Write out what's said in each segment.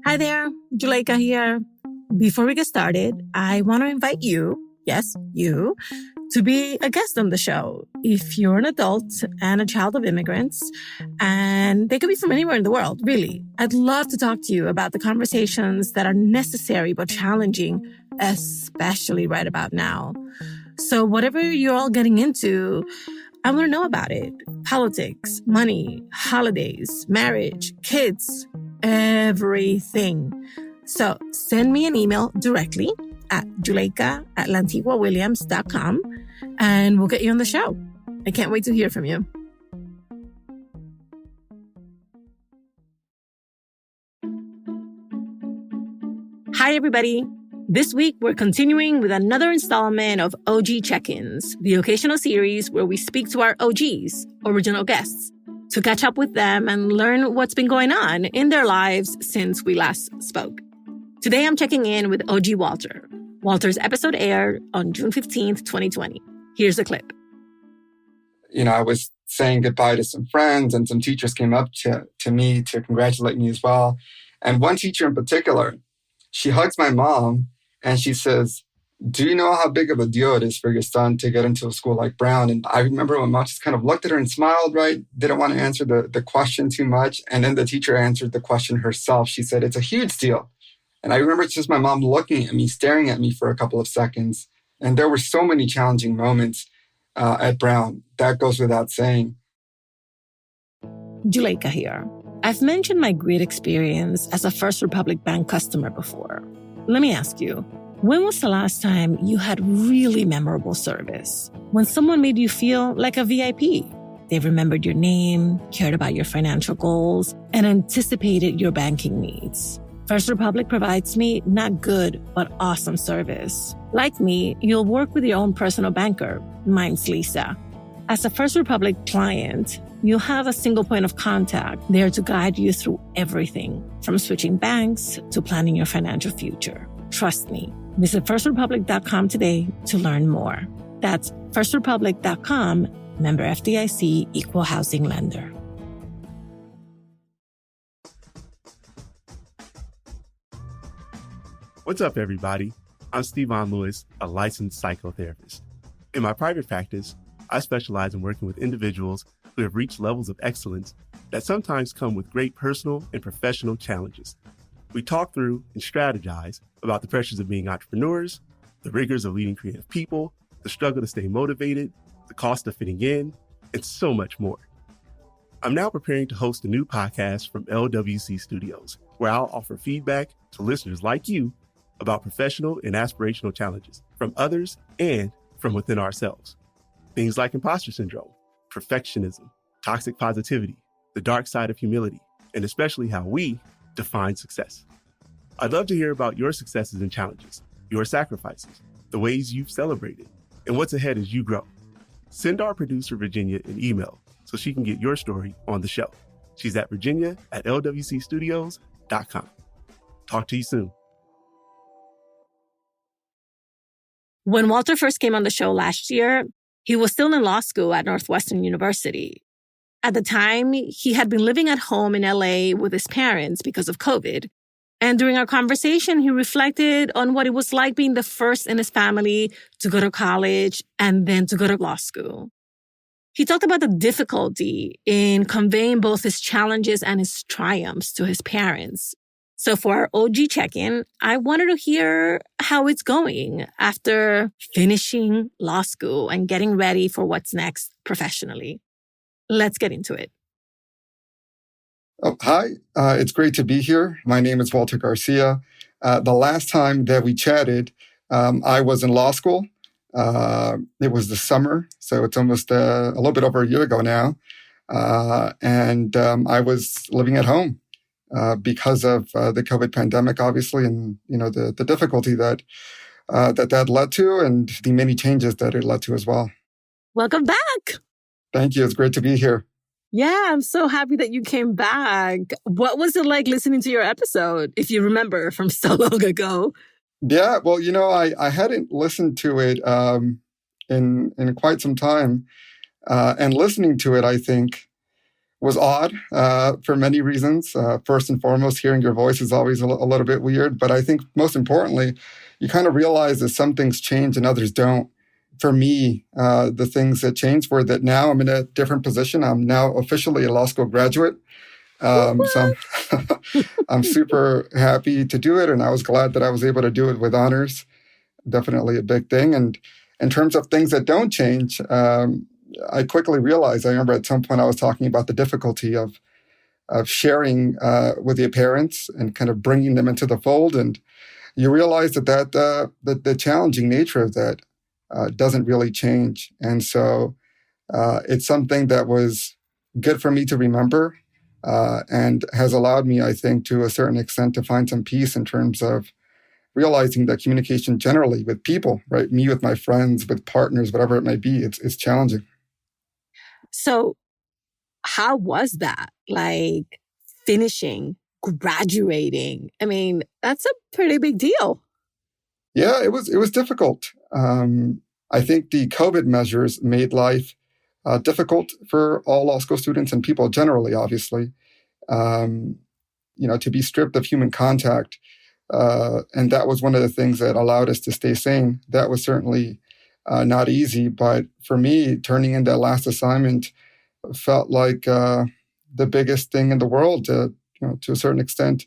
Hi there, Juleka here. Before we get started, I want to invite you, yes, you, to be a guest on the show. If you're an adult and a child of immigrants, and they could be from anywhere in the world, really, I'd love to talk to you about the conversations that are necessary but challenging, especially right about now. So whatever you're all getting into, I want to know about it. Politics, money, holidays, marriage, kids, everything. So send me an email directly at juleka@lantiguawilliams.com and we'll get you on the show. I can't wait to hear from you. Hi, everybody. This week, we're continuing with another installment of OG Check-ins, the occasional series where we speak to our OGs, original guests, to catch up with them and learn what's been going on in their lives since we last spoke. Today, I'm checking in with OG Walter. Walter's episode aired on June 15th, 2020. Here's a clip. I was saying goodbye to some friends and some teachers came up to me to congratulate me as well. And one teacher in particular, she hugs my mom and she says, "Do you know how big of a deal it is for your son to get into a school like Brown?" And I remember my mom just kind of looked at her and smiled, right? Didn't want to answer the question too much. And then the teacher answered the question herself. She said, "It's a huge deal." And I remember it's just my mom looking at me, staring at me for a couple of seconds. And there were so many challenging moments at Brown. That goes without saying. Juleka here. I've mentioned my great experience as a First Republic Bank customer before. Let me ask you, when was the last time you had really memorable service? When someone made you feel like a VIP? They remembered your name, cared about your financial goals, and anticipated your banking needs. First Republic provides me not good, but awesome service. Like me, you'll work with your own personal banker. Mine's Lisa. As a First Republic client, you'll have a single point of contact there to guide you through everything, from switching banks to planning your financial future. Trust me. Visit firstrepublic.com today to learn more. That's firstrepublic.com, member FDIC, equal housing lender. What's up, everybody? I'm Stevon Lewis, a licensed psychotherapist. In my private practice, I specialize in working with individuals who have reached levels of excellence that sometimes come with great personal and professional challenges. We talk through and strategize about the pressures of being entrepreneurs, the rigors of leading creative people, the struggle to stay motivated, the cost of fitting in, and so much more. I'm now preparing to host a new podcast from LWC Studios, where I'll offer feedback to listeners like you about professional and aspirational challenges from others and from within ourselves. Things like imposter syndrome, perfectionism, toxic positivity, the dark side of humility, and especially how we define success. I'd love to hear about your successes and challenges, your sacrifices, the ways you've celebrated, and what's ahead as you grow. Send our producer, Virginia, an email so she can get your story on the show. She's at virginia@lwcstudios.com. Talk to you soon. When Walter first came on the show last year, he was still in law school at Northwestern University. At the time, he had been living at home in LA with his parents because of COVID. And during our conversation, he reflected on what it was like being the first in his family to go to college and then to go to law school. He talked about the difficulty in conveying both his challenges and his triumphs to his parents. So for our OG check-in, I wanted to hear how it's going after finishing law school and getting ready for what's next professionally. Let's get into it. Oh, hi, it's great to be here. My name is Walter Garcia. The last time that we chatted, I was in law school. It was the summer, so it's almost a little bit over a year ago now. And I was living at home. Because of the COVID pandemic, obviously, and the difficulty that led to, and the many changes that it led to as well. Welcome back. Thank you. It's great to be here. Yeah, I'm so happy that you came back. What was it like listening to your episode, if you remember from so long ago? Yeah, well, I hadn't listened to it in quite some time. And listening to it, I think, was odd for many reasons. First and foremost, hearing your voice is always a little bit weird. But I think most importantly, you kind of realize that some things change and others don't. For me, the things that changed were that now I'm in a different position. I'm now officially a law school graduate. So I'm super happy to do it. And I was glad that I was able to do it with honors. Definitely a big thing. And in terms of things that don't change, I quickly realized, I remember at some point I was talking about the difficulty of sharing with your parents and kind of bringing them into the fold. And you realize that the challenging nature of that doesn't really change. And so it's something that was good for me to remember and has allowed me, I think, to a certain extent to find some peace in terms of realizing that communication generally with people, right? Me with my friends, with partners, whatever it may be, it's challenging. So how was that? Like finishing, graduating? I mean, that's a pretty big deal. Yeah, it was difficult. I think the COVID measures made life difficult for all law school students and people generally, obviously. To be stripped of human contact. And that was one of the things that allowed us to stay sane. That was certainly not easy. But for me, turning in that last assignment felt like the biggest thing in the world. To a certain extent,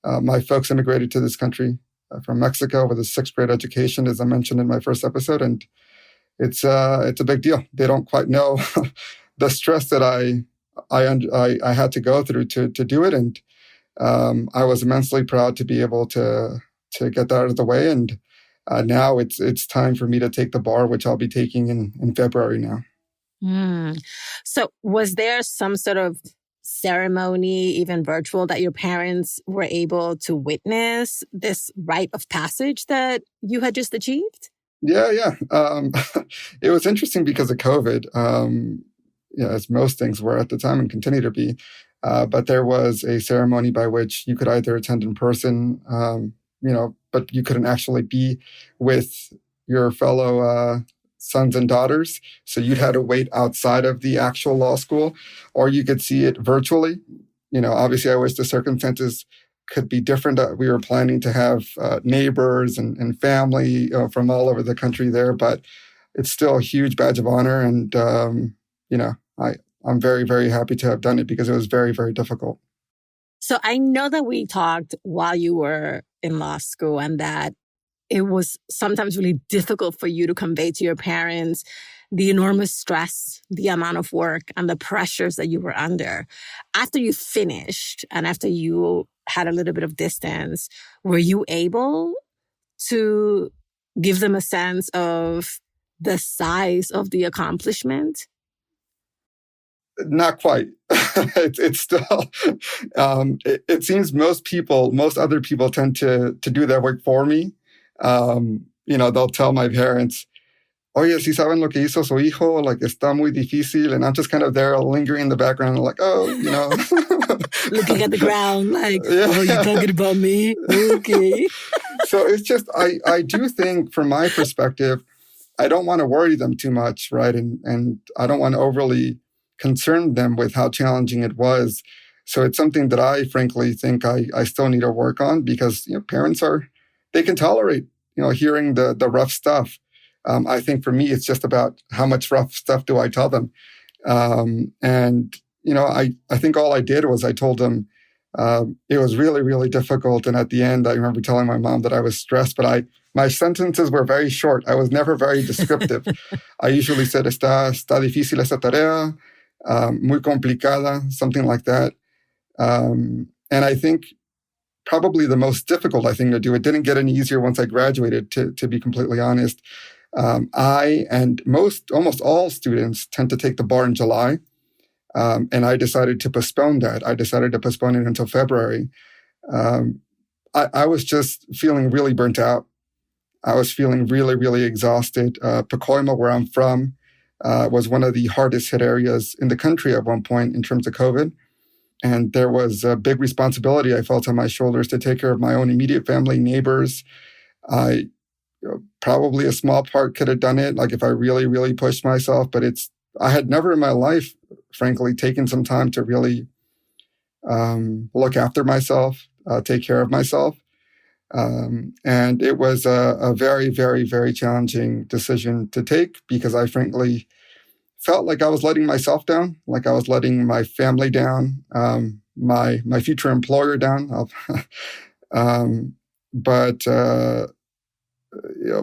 my folks immigrated to this country from Mexico with a 6th grade education, as I mentioned in my first episode. And it's a big deal. They don't quite know the stress that I had to go through to do it. And I was immensely proud to be able to get that out of the way. And now it's time for me to take the bar, which I'll be taking in February now. So was there some sort of ceremony, even virtual, that your parents were able to witness this rite of passage that you had just achieved? Yeah. It was interesting because of COVID, as most things were at the time and continue to be. But there was a ceremony by which you could either attend in person, but you couldn't actually be with your fellow sons and daughters. So you'd had to wait outside of the actual law school, or you could see it virtually. Obviously, I wish the circumstances could be different. We were planning to have neighbors and family from all over the country there, but it's still a huge badge of honor. And, I'm very, very happy to have done it because it was very, very difficult. So I know that we talked while you were in law school and that it was sometimes really difficult for you to convey to your parents the enormous stress, the amount of work, and the pressures that you were under. After you finished and after you had a little bit of distance, were you able to give them a sense of the size of the accomplishment? Not quite. It's still, it seems most other people tend to do that work for me. They'll tell my parents, oye, si saben lo que hizo su hijo, like, está muy difícil. And I'm just kind of there lingering in the background, like, looking at the ground, like, oh, you're talking about me? Okay. So it's just, I do think from my perspective, I don't want to worry them too much, right? And I don't want to overly concern them with how challenging it was. So it's something that I frankly think I still need to work on because parents they can tolerate hearing the rough stuff. I think for me it's just about how much rough stuff do I tell them. I think all I did was I told them it was really, really difficult. And at the end, I remember telling my mom that I was stressed, but my sentences were very short. I was never very descriptive. I usually said, está difícil esta tarea. Muy complicada, something like that. And I think probably the most difficult thing to do, it didn't get any easier once I graduated, to be completely honest. I and almost all students tend to take the bar in July. And I decided to postpone that. I decided to postpone it until February. I was just feeling really burnt out. I was feeling really, really exhausted. Pacoima, where I'm from, was one of the hardest hit areas in the country at one point in terms of COVID. And there was a big responsibility I felt on my shoulders to take care of my own immediate family, neighbors. Probably a small part could have done it, like if I really, really pushed myself, but it's I had never in my life, frankly, taken some time to really look after myself, take care of myself. And it was a very, very, very challenging decision to take because I frankly felt like I was letting myself down, like I was letting my family down, my future employer down. But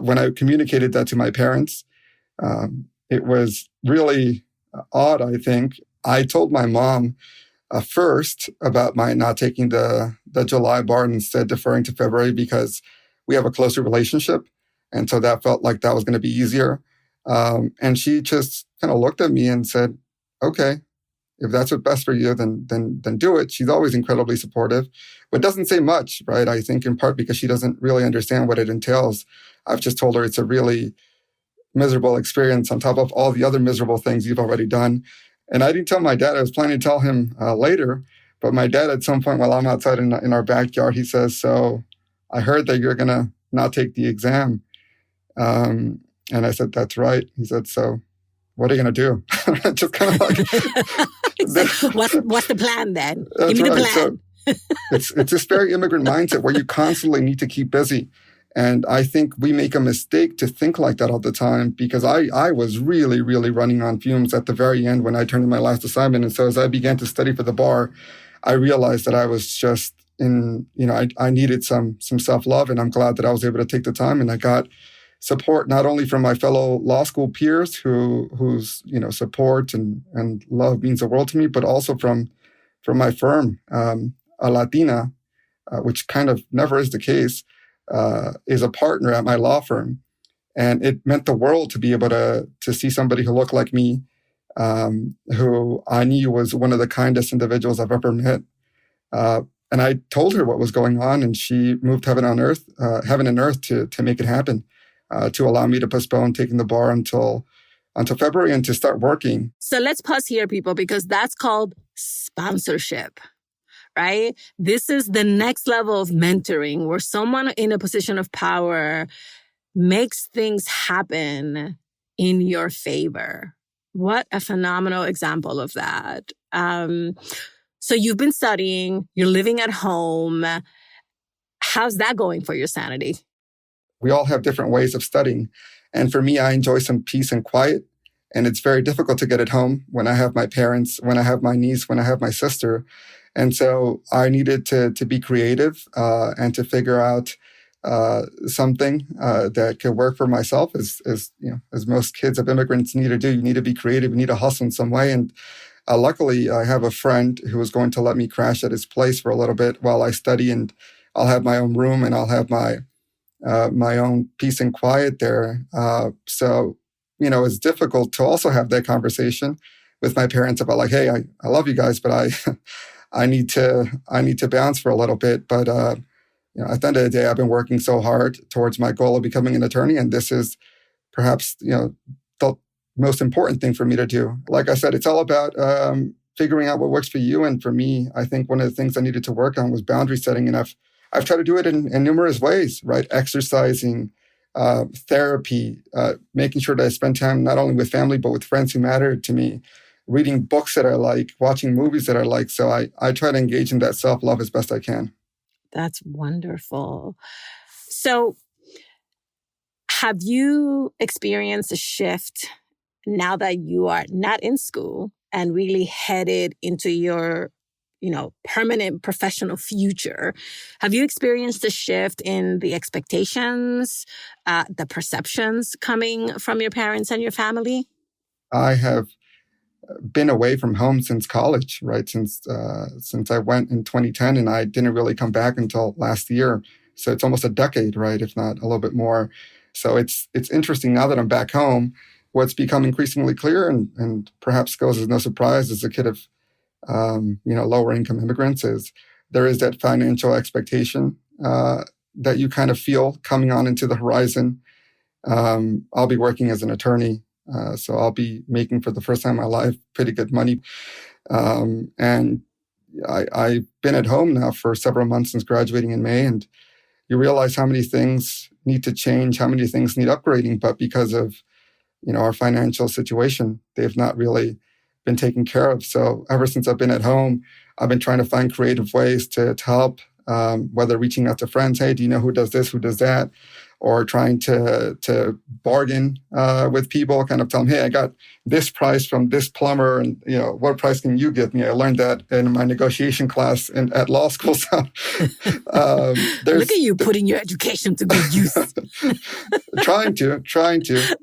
when I communicated that to my parents, it was really odd, I think. I told my mom first about my not taking the July bar and instead deferring to February because we have a closer relationship. And so that felt like that was going to be easier. And she just kind of looked at me and said, okay, if that's what's best for you, then do it. She's always incredibly supportive, but doesn't say much, right? I think in part because she doesn't really understand what it entails. I've just told her it's a really miserable experience on top of all the other miserable things you've already done. And I didn't tell my dad. I was planning to tell him later, but my dad at some point while I'm outside in our backyard, he says, so I heard that you're going to not take the exam. And I said, that's right. He said, so what are you going to do? Just kind of like... what's the plan then? Give me the plan. So it's this very immigrant mindset where you constantly need to keep busy. And I think we make a mistake to think like that all the time because I was really, really running on fumes at the very end when I turned in my last assignment. And so as I began to study for the bar, I realized that I was just I needed some self-love, and I'm glad that I was able to take the time, and I got support not only from my fellow law school peers whose support and love means the world to me, but also from my firm, a Latina, which kind of never is the case, is a partner at my law firm. And it meant the world to be able to see somebody who looked like me, who I knew was one of the kindest individuals I've ever met. And I told her what was going on, and she moved heaven and earth to make it happen, to allow me to postpone taking the bar until February and to start working. So let's pause here, people, because that's called sponsorship, right? This is the next level of mentoring where someone in a position of power makes things happen in your favor. What a phenomenal example of that. So you've been studying, you're living at home. How's that going for your sanity? We all have different ways of studying. And for me, I enjoy some peace and quiet. And it's very difficult to get at home when I have my parents, when I have my niece, when I have my sister. And so I needed to be creative and to figure out something that could work for myself, as most kids of immigrants need to do. You need to be creative. You need to hustle in some way. And luckily, I have a friend who is going to let me crash at his place for a little bit while I study, and I'll have my own room and I'll have my own peace and quiet there. So it's difficult to also have that conversation with my parents about like, hey, I love you guys, but I need to bounce for a little bit. But at the end of the day, I've been working so hard towards my goal of becoming an attorney, and this is perhaps the most important thing for me to do. Like I said, it's all about figuring out what works for you. And for me, I think one of the things I needed to work on was boundary setting, and I've tried to do it in numerous ways, right? Exercising, therapy, making sure that I spend time not only with family, but with friends who matter to me, reading books that I like, watching movies that I like. So I try to engage in that self-love as best I can. That's wonderful. So have you experienced a shift now that you are not in school and really headed into your permanent professional future? Have you experienced a shift in the expectations, the perceptions coming from your parents and your family? I have been away from home since college, right? Since I went in 2010, and I didn't really come back until last year. So it's almost a decade, right? If not a little bit more. So it's interesting now that I'm back home. What's become increasingly clear, and perhaps goes as no surprise as a kid of lower income immigrants, is there is that financial expectation that you kind of feel coming on into the horizon. I'll be working as an attorney, so I'll be making for the first time in my life pretty good money. And I've been at home now for several months since graduating in May, and you realize how many things need to change, how many things need upgrading, but because of our financial situation. They've not really been taken care of. So ever since I've been at home, I've been trying to find creative ways to help, whether reaching out to friends, hey, do you know who does this, who does that? Or trying to bargain with people, kind of tell them, hey, I got this price from this plumber, and what price can you give me? I learned that in my negotiation class at law school. So look at you putting your education to good use. trying to.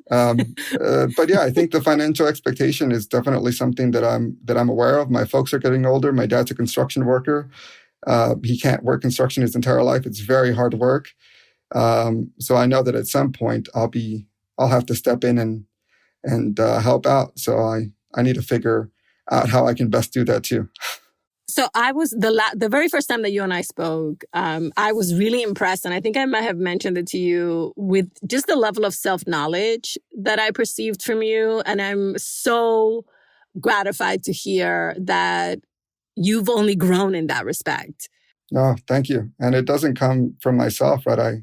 But yeah, I think the financial expectation is definitely something that I'm aware of. My folks are getting older. My dad's a construction worker. He can't work construction his entire life. It's very hard work. So I know that at some point I'll have to step in and help out. So I need to figure out how I can best do that too. So I was the very first time that you and I spoke, I was really impressed. And I think I might have mentioned it to you with just the level of self-knowledge that I perceived from you. And I'm so gratified to hear that you've only grown in that respect. No, thank you. And it doesn't come from myself, right?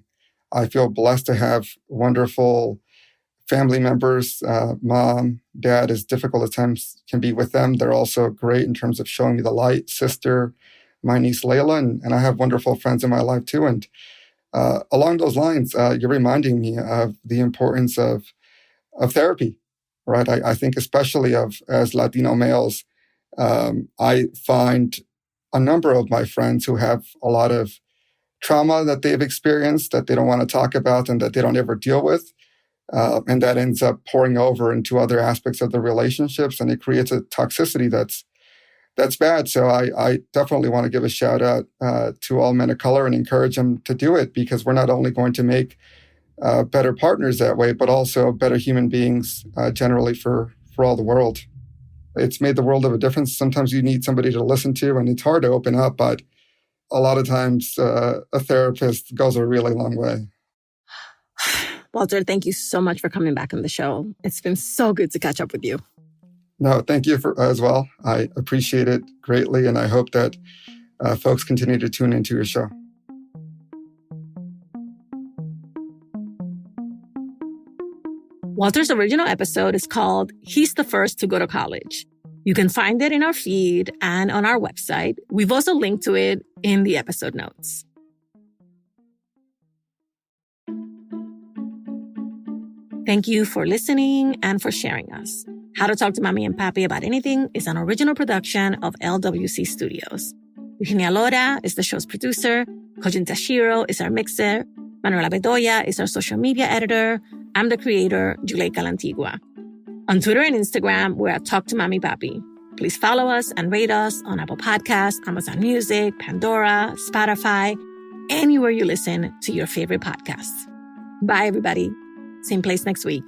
I feel blessed to have wonderful family members, mom, dad, as difficult as times can be with them. They're also great in terms of showing me the light. Sister, my niece Layla, and I have wonderful friends in my life too. And along those lines, you're reminding me of the importance of therapy, right? I think especially as Latino males, I find a number of my friends who have a lot of trauma that they've experienced that they don't want to talk about and that they don't ever deal with. And that ends up pouring over into other aspects of the relationships, and it creates a toxicity that's bad. So I definitely want to give a shout out to all men of color and encourage them to do it, because we're not only going to make better partners that way, but also better human beings generally for all the world. It's made the world of a difference. Sometimes you need somebody to listen to, and it's hard to open up, but a lot of times a therapist goes a really long way. Walter, thank you so much for coming back on the show. It's been so good to catch up with you. No, thank you as well. I appreciate it greatly, and I hope that folks continue to tune into your show. Walter's original episode is called He's the First to Go to College. You can find it in our feed and on our website. We've also linked to it in the episode notes. Thank you for listening and for sharing us. How to Talk to Mamí and Papí About Anything is an original production of LWC Studios. Eugenia Lora is the show's producer. Kojin Tashiro is our mixer. Manuela Bedoya is our social media editor. I'm the creator, Juleika Lantigua. On Twitter and Instagram, we're at Talk to Mamí Papí. Please follow us and rate us on Apple Podcasts, Amazon Music, Pandora, Spotify, anywhere you listen to your favorite podcasts. Bye, everybody. Same place next week.